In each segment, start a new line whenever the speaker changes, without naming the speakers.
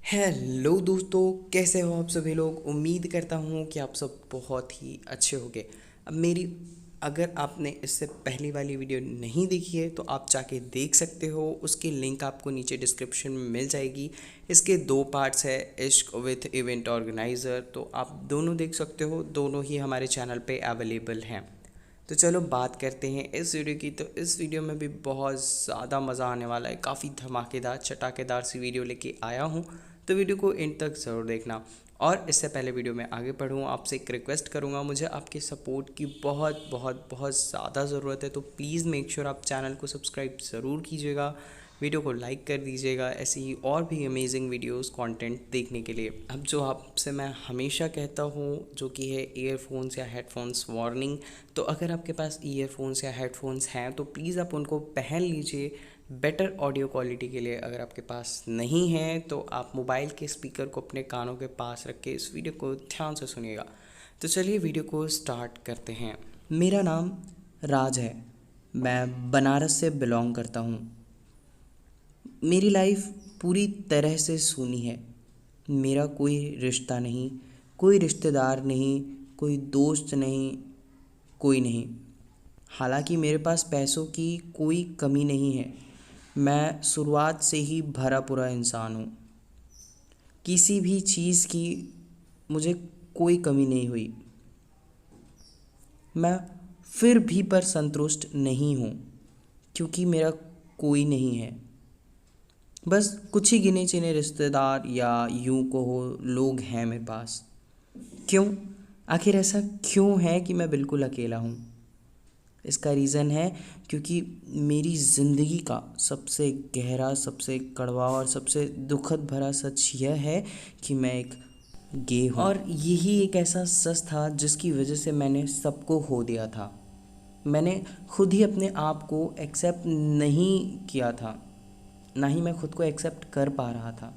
Hello दोस्तों, कैसे हो आप सभी लोग। उम्मीद करता हूँ कि आप सब बहुत ही अच्छे होंगे। अब मेरी अगर आपने इससे पहली वाली वीडियो नहीं देखी है तो आप जाके देख सकते हो। उसकी लिंक आपको नीचे डिस्क्रिप्शन में मिल जाएगी। इसके दो पार्ट्स है, इश्क विथ इवेंट ऑर्गेनाइज़र, तो आप दोनों देख सकते हो। दोनों ही हमारे चैनल पे अवेलेबल हैं। तो चलो बात करते हैं इस वीडियो की। तो इस वीडियो में भी बहुत ज़्यादा मज़ा आने वाला है। काफ़ी धमाकेदार चटाकेदार सी वीडियो लेके आया हूँ, तो वीडियो को एंड तक ज़रूर देखना। और इससे पहले वीडियो में आगे बढ़ूँ, आपसे एक रिक्वेस्ट करूँगा। मुझे आपके सपोर्ट की बहुत बहुत बहुत ज़्यादा ज़रूरत है, तो प्लीज़ मेक श्योर आप चैनल को सब्सक्राइब ज़रूर कीजिएगा, वीडियो को लाइक कर दीजिएगा ऐसे ही और भी अमेजिंग वीडियोस कंटेंट देखने के लिए। अब जो आपसे मैं हमेशा कहता हूँ, जो कि है ईयरफोन्स या हेडफोन्स वार्निंग। तो अगर आपके पास ईयरफोन्स या हेडफोन्स हैं तो प्लीज़ आप उनको पहन लीजिए बेटर ऑडियो क्वालिटी के लिए। अगर आपके पास नहीं है तो आप मोबाइल के स्पीकर को अपने कानों के पास रख के इस वीडियो को ध्यान से सुनिएगा। तो चलिए वीडियो को स्टार्ट करते हैं। मेरा नाम राज है, मैं बनारस से बिलोंग करता हूँ। मेरी लाइफ पूरी तरह से सूनी है। मेरा कोई रिश्ता नहीं, कोई रिश्तेदार नहीं, कोई दोस्त नहीं, कोई नहीं। हालांकि मेरे पास पैसों की कोई कमी नहीं है। मैं शुरुआत से ही भरा पूरा इंसान हूँ। किसी भी चीज़ की मुझे कोई कमी नहीं हुई। मैं फिर भी पर संतुष्ट नहीं हूँ, क्योंकि मेरा कोई नहीं है। बस कुछ ही गिने चुने रिश्तेदार या यूं कहो लोग हैं मेरे पास। क्यों? आखिर ऐसा क्यों है कि मैं बिल्कुल अकेला हूँ? इसका रीज़न है क्योंकि मेरी ज़िंदगी का सबसे गहरा, सबसे कड़वा और सबसे दुखद भरा सच यह है कि मैं एक गे हूँ। और यही एक ऐसा सच था जिसकी वजह से मैंने सबको खो दिया था। मैंने खुद ही अपने आप को एक्सेप्ट नहीं किया था, ना ही मैं खुद को एक्सेप्ट कर पा रहा था।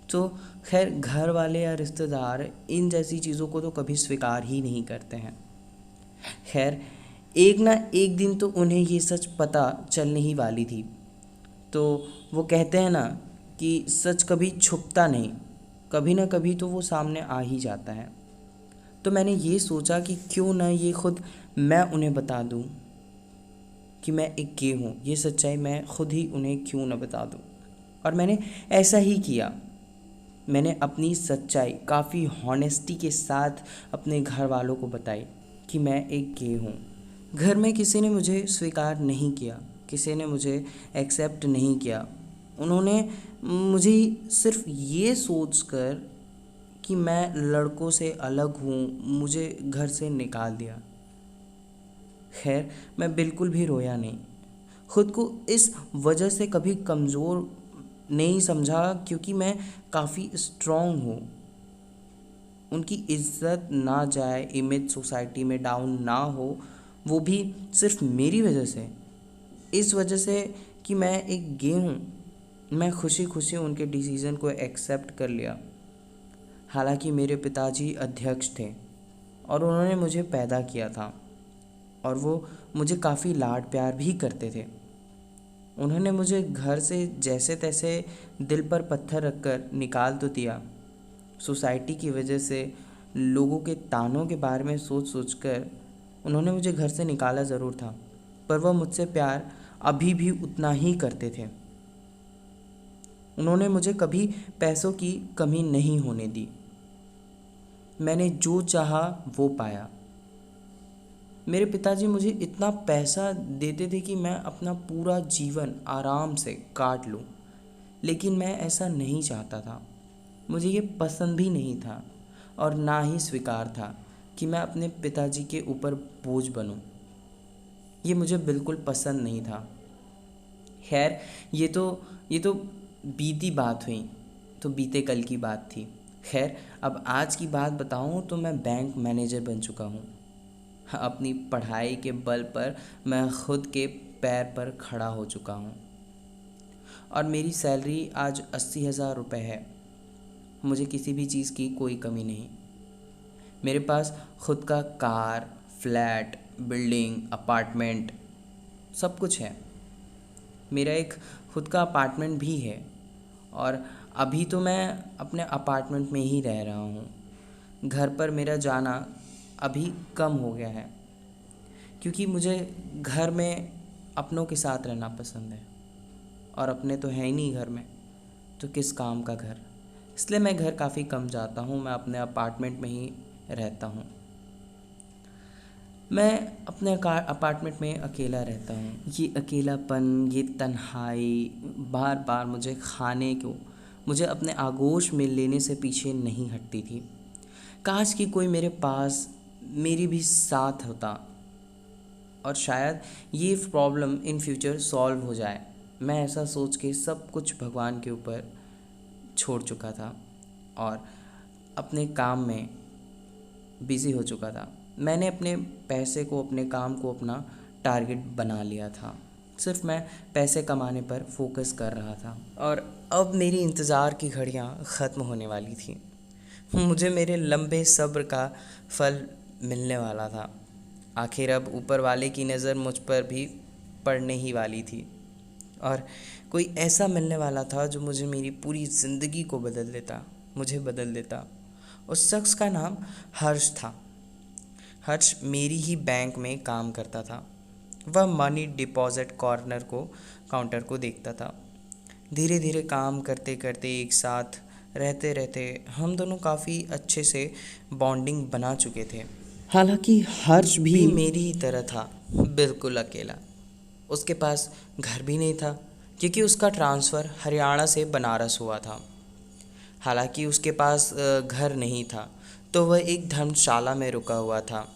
तो खैर, घर वाले या रिश्तेदार इन जैसी चीज़ों को तो कभी स्वीकार ही नहीं करते हैं। खैर, एक ना एक दिन तो उन्हें ये सच पता चलने ही वाली थी। तो वो कहते हैं ना कि सच कभी छुपता नहीं, कभी ना कभी तो वो सामने आ ही जाता है। तो मैंने ये सोचा कि क्यों ना ये खुद मैं उन्हें बता दूं कि मैं एक गे हूँ। ये सच्चाई मैं खुद ही उन्हें क्यों ना बता दूं। और मैंने ऐसा ही किया। मैंने अपनी सच्चाई काफ़ी हॉनेस्टी के साथ अपने घर वालों को बताई कि मैं एक गे हूँ। घर में किसी ने मुझे स्वीकार नहीं किया, किसी ने मुझे एक्सेप्ट नहीं किया। उन्होंने मुझे सिर्फ ये सोचकर कि मैं लड़कों से अलग हूँ, मुझे घर से निकाल दिया। खैर, मैं बिल्कुल भी रोया नहीं। खुद को इस वजह से कभी कमज़ोर नहीं समझा, क्योंकि मैं काफ़ी स्ट्रॉन्ग हूँ। उनकी इज्जत ना जाए, इमेज सोसाइटी में डाउन ना हो, वो भी सिर्फ मेरी वजह से। इस वजह से कि मैं एक गे हूँ, मैं खुशी खुशी उनके डिसीज़न को एक्सेप्ट कर लिया। हालांकि मेरे पिताजी अध्यक्ष थे और उन्होंने मुझे पैदा किया था, और वो मुझे काफ़ी लाड प्यार भी करते थे। उन्होंने मुझे घर से जैसे तैसे दिल पर पत्थर रखकर निकाल तो दिया। सोसाइटी की वजह से, लोगों के तानों के बारे में सोच सोच कर उन्होंने मुझे घर से निकाला ज़रूर था, पर वह मुझसे प्यार अभी भी उतना ही करते थे। उन्होंने मुझे कभी पैसों की कमी नहीं होने दी। मैंने जो चाहा वो पाया। मेरे पिताजी मुझे इतना पैसा देते थे कि मैं अपना पूरा जीवन आराम से काट लूँ, लेकिन मैं ऐसा नहीं चाहता था। मुझे ये पसंद भी नहीं था और ना ही स्वीकार था कि मैं अपने पिताजी के ऊपर बोझ बनूं। ये मुझे बिल्कुल पसंद नहीं था। खैर, ये तो बीती बात हुई, तो बीते कल की बात थी। खैर, अब आज की बात बताऊं तो मैं बैंक मैनेजर बन चुका हूँ। अपनी पढ़ाई के बल पर मैं खुद के पैर पर खड़ा हो चुका हूँ, और मेरी सैलरी आज 80,000 रुपये है। मुझे किसी भी चीज़ की कोई कमी नहीं। मेरे पास खुद का कार, फ्लैट, बिल्डिंग, अपार्टमेंट, सब कुछ है। मेरा एक खुद का अपार्टमेंट भी है, और अभी तो मैं अपने अपार्टमेंट में ही रह रहा हूँ। घर पर मेरा जाना अभी कम हो गया है, क्योंकि मुझे घर में अपनों के साथ रहना पसंद है, और अपने तो हैं ही नहीं घर में, तो किस काम का घर। इसलिए मैं घर काफ़ी कम जाता हूँ, मैं अपने अपार्टमेंट में ही रहता हूँ। मैं अपने अपार्टमेंट में अकेला रहता हूँ। ये अकेलापन, ये तन्हाई बार बार मुझे अपने आगोश में लेने से पीछे नहीं हटती थी। काश कि कोई मेरे पास मेरी भी साथ होता, और शायद ये प्रॉब्लम इन फ्यूचर सॉल्व हो जाए। मैं ऐसा सोच के सब कुछ भगवान के ऊपर छोड़ चुका था और अपने काम में बिज़ी हो चुका था। मैंने अपने पैसे को, अपने काम को अपना टारगेट बना लिया था। सिर्फ मैं पैसे कमाने पर फोकस कर रहा था, और अब मेरी इंतज़ार की घड़ियां ख़त्म होने वाली थी। मुझे मेरे लंबे सब्र का फल मिलने वाला था। आखिर अब ऊपर वाले की नज़र मुझ पर भी पड़ने ही वाली थी, और कोई ऐसा मिलने वाला था जो मुझे मेरी पूरी ज़िंदगी को मुझे बदल देता। उस शख्स का नाम हर्ष था। हर्ष मेरी ही बैंक में काम करता था। वह मनी डिपॉज़िट काउंटर को देखता था। धीरे धीरे काम करते करते, एक साथ रहते रहते हम दोनों काफ़ी अच्छे से बॉन्डिंग बना चुके थे। हालांकि हर्ष भी मेरी ही तरह था, बिल्कुल अकेला। उसके पास घर भी नहीं था, क्योंकि उसका ट्रांसफ़र हरियाणा से बनारस हुआ था। हालांकि उसके पास घर नहीं था, तो वह एक धर्मशाला में रुका हुआ था।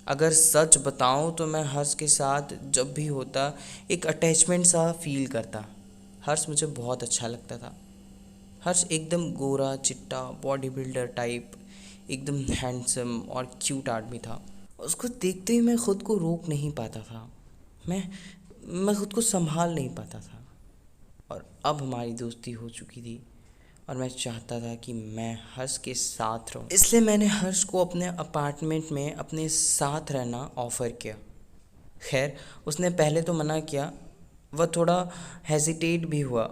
अगर सच बताऊं तो मैं हर्ष के साथ जब भी होता, एक अटैचमेंट सा फील करता। हर्ष मुझे बहुत अच्छा लगता था। हर्ष एकदम गोरा चिट्टा बॉडी बिल्डर टाइप, एकदम हैंडसम और क्यूट आदमी था। उसको देखते ही मैं खुद को रोक नहीं पाता था। मैं मैं खुद को संभाल नहीं पाता था। और अब हमारी दोस्ती हो चुकी थी, और मैं चाहता था कि मैं हर्ष के साथ रहूं। इसलिए मैंने हर्ष को अपने अपार्टमेंट में अपने साथ रहना ऑफ़र किया। खैर, उसने पहले तो मना किया। वह थोड़ा हेजिटेट भी हुआ,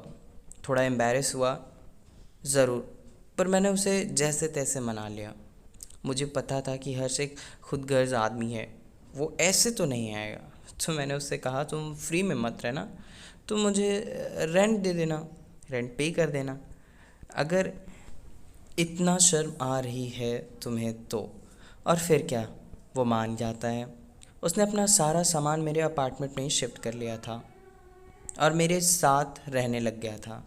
थोड़ा एम्बैरेस हुआ ज़रूर, पर मैंने उसे जैसे तैसे मना लिया। मुझे पता था कि हर्ष एक खुदगर्ज आदमी है, वो ऐसे तो नहीं आएगा। तो मैंने उससे कहा, तुम फ्री में मत रहना, तुम मुझे रेंट दे देना, रेंट पे कर देना, अगर इतना शर्म आ रही है तुम्हें तो। और फिर क्या, वो मान जाता है। उसने अपना सारा सामान मेरे अपार्टमेंट में ही शिफ्ट कर लिया था और मेरे साथ रहने लग गया था।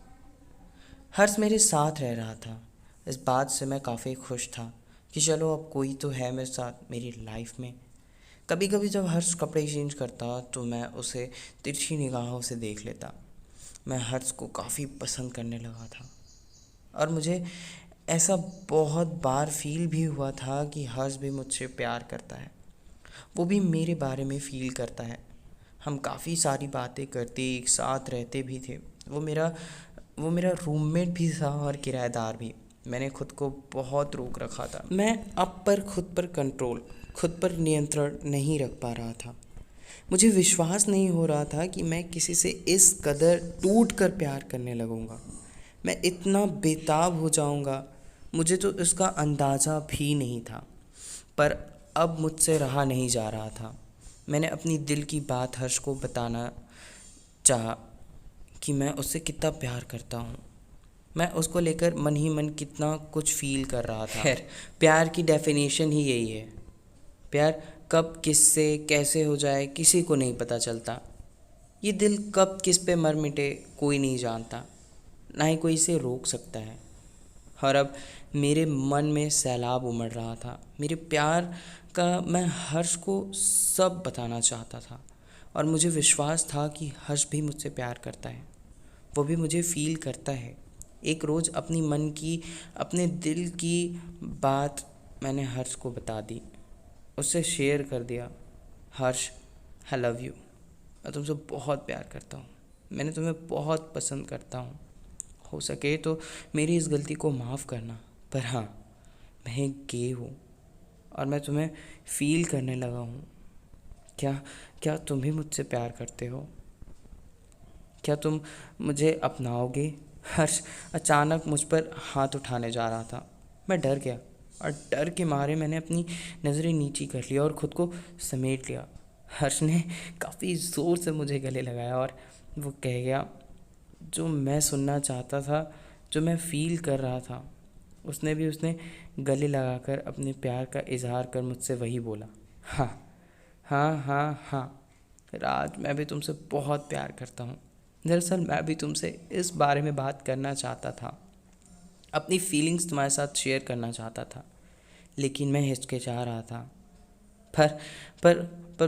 हर्ष मेरे साथ रह रहा था। इस बात से मैं काफ़ी खुश था कि चलो अब कोई तो है मेरे साथ मेरी लाइफ में। कभी कभी जब हर्ष कपड़े चेंज करता तो मैं उसे तिरछी निगाहों से देख लेता। मैं हर्ष को काफ़ी पसंद करने लगा था, और मुझे ऐसा बहुत बार फील भी हुआ था कि हर्ष भी मुझसे प्यार करता है, वो भी मेरे बारे में फ़ील करता है। हम काफ़ी सारी बातें करते, एक साथ रहते भी थे। वो मेरा रूममेट भी था और किराएदार भी। मैंने खुद को बहुत रोक रखा था। मैं अब पर खुद पर नियंत्रण नहीं रख पा रहा था। मुझे विश्वास नहीं हो रहा था कि मैं किसी से इस कदर टूट कर प्यार करने लगूंगा। मैं इतना बेताब हो जाऊंगा, मुझे तो इसका अंदाज़ा भी नहीं था। पर अब मुझसे रहा नहीं जा रहा था। मैंने अपनी दिल की बात हर्ष को बताना चाहा कि मैं उससे कितना प्यार करता हूँ। मैं उसको लेकर मन ही मन कितना कुछ फील कर रहा था। खैर, प्यार की डेफिनेशन ही यही है। प्यार कब किससे कैसे हो जाए किसी को नहीं पता चलता। ये दिल कब किस पे मर मिटे कोई नहीं जानता, ना ही कोई इसे रोक सकता है। और अब मेरे मन में सैलाब उमड़ रहा था। मेरे प्यार का मैं हर्ष को सब बताना चाहता था, और मुझे विश्वास था कि हर्ष भी मुझसे प्यार करता है, वो भी मुझे फ़ील करता है। एक रोज़ अपनी मन की, अपने दिल की बात मैंने हर्ष को बता दी, उससे शेयर कर दिया। हर्ष, आई लव यू, मैं तुमसे बहुत प्यार करता हूँ, मैंने तुम्हें बहुत पसंद करता हूँ। हो सके तो मेरी इस गलती को माफ़ करना, पर हाँ, मैं एक गे हूँ और मैं तुम्हें फ़ील करने लगा हूँ। क्या तुम भी मुझसे प्यार करते हो? क्या तुम मुझे अपनाओगे? हर्ष अचानक मुझ पर हाथ उठाने जा रहा था। मैं डर गया और डर के मारे मैंने अपनी नज़रें नीची कर ली और ख़ुद को समेट लिया। हर्ष ने काफ़ी ज़ोर से मुझे गले लगाया और वो कह गया जो मैं सुनना चाहता था, जो मैं फ़ील कर रहा था, उसने गले लगाकर अपने प्यार का इजहार कर मुझसे वही बोला, हाँ हाँ हाँ हाँ राज, मैं भी तुमसे बहुत प्यार करता हूँ। दरअसल मैं भी तुमसे इस बारे में बात करना चाहता था, अपनी फीलिंग्स तुम्हारे साथ शेयर करना चाहता था, लेकिन मैं हिचकिचा रहा था। पर पर पर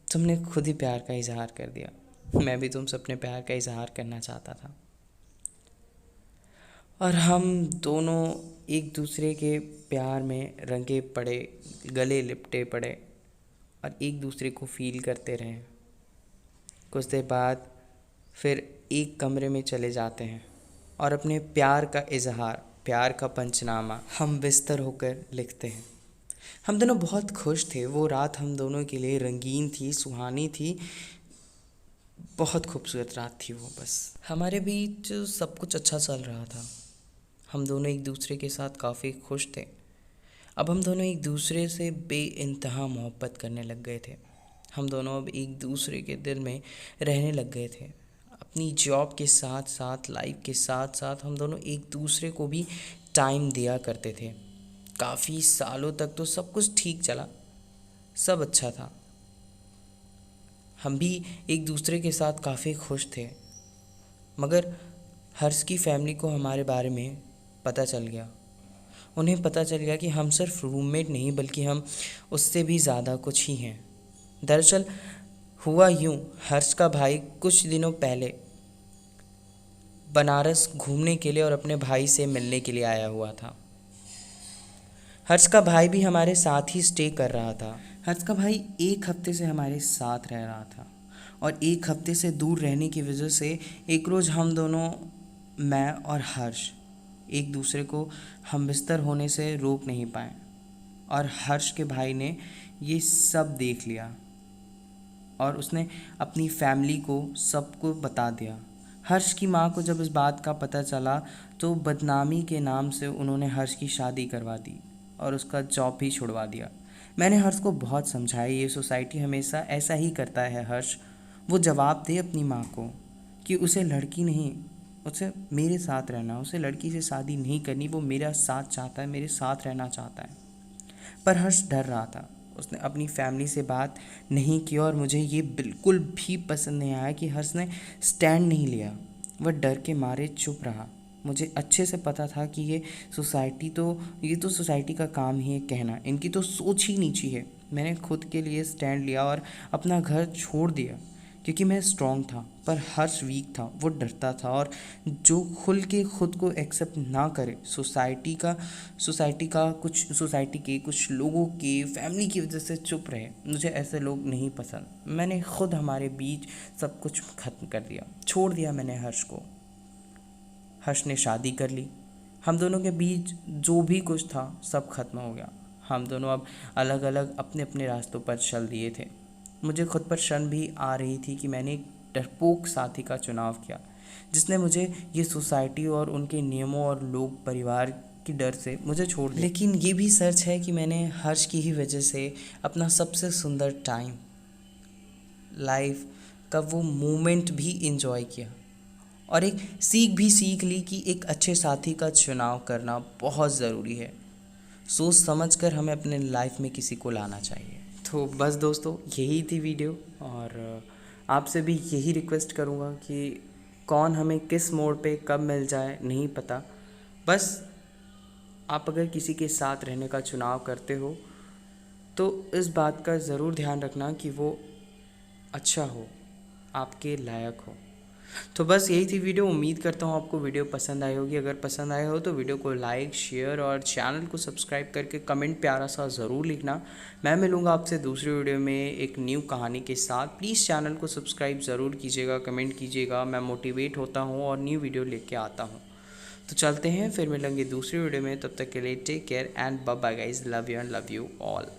तुमने खुद ही प्यार का इजहार कर दिया। मैं भी तुमसे अपने प्यार का इजहार करना चाहता था और हम दोनों एक दूसरे के प्यार में रंगे पड़े, गले लिपटे पड़े और एक दूसरे को फ़ील करते रहे। कुछ देर बाद फिर एक कमरे में चले जाते हैं और अपने प्यार का इजहार, प्यार का पंचनामा हम बिस्तर होकर लिखते हैं। हम दोनों बहुत खुश थे। वो रात हम दोनों के लिए रंगीन थी, सुहानी थी, बहुत खूबसूरत रात थी वो। बस हमारे बीच सब कुछ अच्छा चल रहा था। हम दोनों एक दूसरे के साथ काफ़ी खुश थे। अब हम दोनों एक दूसरे से बेइंतहा मोहब्बत करने लग गए थे। हम दोनों अब एक दूसरे के दिल में रहने लग गए थे। अपनी जॉब के साथ साथ, लाइफ के साथ साथ हम दोनों एक दूसरे को भी टाइम दिया करते थे। काफ़ी सालों तक तो सब कुछ ठीक चला, सब अच्छा था। हम भी एक दूसरे के साथ काफ़ी खुश थे, मगर हर्ष की फैमिली को हमारे बारे में पता चल गया। उन्हें पता चल गया कि हम सिर्फ रूममेट नहीं बल्कि हम उससे भी ज़्यादा कुछ ही हैं। दरअसल हुआ यूँ, हर्ष का भाई कुछ दिनों पहले बनारस घूमने के लिए और अपने भाई से मिलने के लिए आया हुआ था। हर्ष का भाई भी हमारे साथ ही स्टे कर रहा था। हर्ष का भाई एक हफ्ते से हमारे साथ रह रहा था और एक हफ्ते से दूर रहने की वजह से एक रोज़ हम दोनों, मैं और हर्ष, एक दूसरे को हम बिस्तर होने से रोक नहीं पाए और हर्ष के भाई ने ये सब देख लिया और उसने अपनी फैमिली को सबको बता दिया। हर्ष की माँ को जब इस बात का पता चला तो बदनामी के नाम से उन्होंने हर्ष की शादी करवा दी और उसका जॉब भी छुड़वा दिया। मैंने हर्ष को बहुत समझाया, ये सोसाइटी हमेशा ऐसा ही करता है हर्ष। वो जवाब दे अपनी माँ को कि उसे लड़की नहीं, उसे मेरे साथ रहना, उसे लड़की से शादी नहीं करनी, वो मेरा साथ चाहता है, मेरे साथ रहना चाहता है। पर हर्ष डर रहा था। उसने अपनी फैमिली से बात नहीं की और मुझे ये बिल्कुल भी पसंद नहीं आया कि हर्ष ने स्टैंड नहीं लिया। वह डर के मारे चुप रहा। मुझे अच्छे से पता था कि ये तो सोसाइटी का काम ही है कहना, इनकी तो सोच ही नीची है। मैंने खुद के लिए स्टैंड लिया और अपना घर छोड़ दिया क्योंकि मैं स्ट्रांग था, पर हर्ष वीक था। वो डरता था और जो खुल के खुद को एक्सेप्ट ना करे, सोसाइटी के कुछ लोगों के फैमिली की वजह से चुप रहे। मुझे ऐसे लोग नहीं पसंद। मैंने खुद हमारे बीच सब कुछ ख़त्म कर दिया, छोड़ दिया मैंने हर्ष को। हर्ष ने शादी कर ली। हम दोनों के बीच जो भी कुछ था सब खत्म हो गया। हम दोनों अब अलग अलग अपने अपने रास्तों पर चल दिए थे। मुझे खुद पर शर्म भी आ रही थी कि मैंने एक डरपोक साथी का चुनाव किया जिसने मुझे ये सोसाइटी और उनके नियमों और लोग परिवार की डर से मुझे छोड़ दिया। लेकिन ये भी सच है कि मैंने हर्ष की ही वजह से अपना सबसे सुंदर टाइम, लाइफ का वो मोमेंट भी इंजॉय किया और एक सीख ली कि एक अच्छे साथी का चुनाव करना बहुत ज़रूरी है। सोच समझ कर हमें अपने लाइफ में किसी को लाना चाहिए। तो बस दोस्तों, यही थी वीडियो और आपसे भी यही रिक्वेस्ट करूँगा कि कौन हमें किस मोड़ पे कब मिल जाए नहीं पता। बस आप अगर किसी के साथ रहने का चुनाव करते हो तो इस बात का ज़रूर ध्यान रखना कि वो अच्छा हो, आपके लायक हो। तो बस यही थी वीडियो। उम्मीद करता हूँ आपको वीडियो पसंद आई होगी। अगर पसंद आया हो तो वीडियो को लाइक, शेयर और चैनल को सब्सक्राइब करके कमेंट प्यारा सा ज़रूर लिखना। मैं मिलूँगा आपसे दूसरी वीडियो में एक न्यू कहानी के साथ। प्लीज़ चैनल को सब्सक्राइब ज़रूर कीजिएगा, कमेंट कीजिएगा। मैं मोटिवेट होता हूँ और न्यू वीडियो लेके आता हूँ। तो चलते हैं, फिर मिलेंगे दूसरी वीडियो में। तब तक के लिए take care and bye bye guys. Love you and love you all.